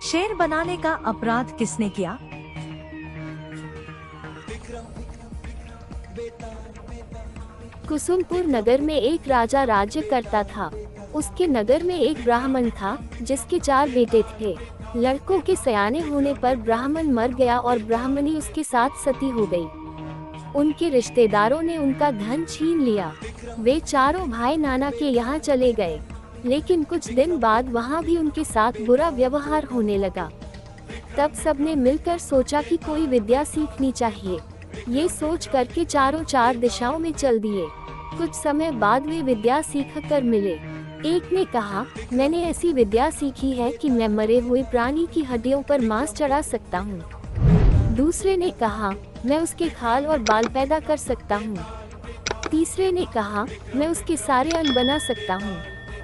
शेर बनाने का अपराध किसने किया? कुसुमपुर नगर में एक राजा राज्य करता था। उसके नगर में एक ब्राह्मण था जिसके 4 बेटे थे। लड़कों के सयाने होने पर ब्राह्मण मर गया और ब्राह्मणी उसके साथ सती हो गई। उनके रिश्तेदारों ने उनका धन छीन लिया। वे चारों भाई नाना के यहाँ चले गए, लेकिन कुछ दिन बाद वहाँ भी उनके साथ बुरा व्यवहार होने लगा। तब सबने मिलकर सोचा कि कोई विद्या सीखनी चाहिए। ये सोच करके चारों 4 दिशाओं में चल दिए। कुछ समय बाद वे विद्या सीख कर मिले। एक ने कहा, मैंने ऐसी विद्या सीखी है कि मैं मरे हुए प्राणी की हड्डियों पर मांस चढ़ा सकता हूँ। दूसरे ने कहा, मैं उसके खाल और बाल पैदा कर सकता हूँ। तीसरे ने कहा, मैं उसके सारे अंग बना सकता हूँ।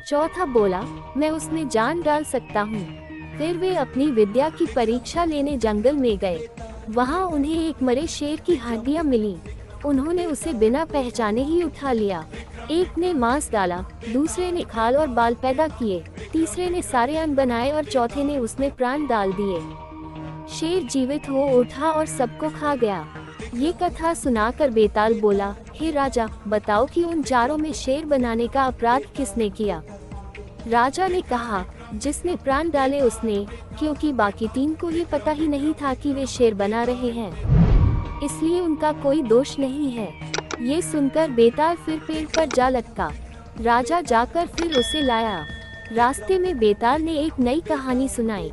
चौथा बोला, मैं उसमें जान डाल सकता हूँ। फिर वे अपनी विद्या की परीक्षा लेने जंगल में गए। वहाँ उन्हें एक मरे शेर की हड्डियाँ मिली। उन्होंने उसे बिना पहचाने ही उठा लिया। एक ने मांस डाला, दूसरे ने खाल और बाल पैदा किए, तीसरे ने सारे अंग बनाए और चौथे ने उसमें प्राण डाल दिए। शेर जीवित हो उठा और सबको खा गया। ये कथा सुनाकर बेताल बोला, हे राजा, बताओ कि उन चारों में शेर बनाने का अपराध किसने किया? राजा ने कहा, जिसने प्राण डाले उसने, क्योंकि बाकी 3 को ये पता ही नहीं था कि वे शेर बना रहे हैं, इसलिए उनका कोई दोष नहीं है। ये सुनकर बेताल फिर पेड़ पर जा लटका। राजा जाकर फिर उसे लाया। रास्ते में बेताल ने एक नई कहानी सुनाई।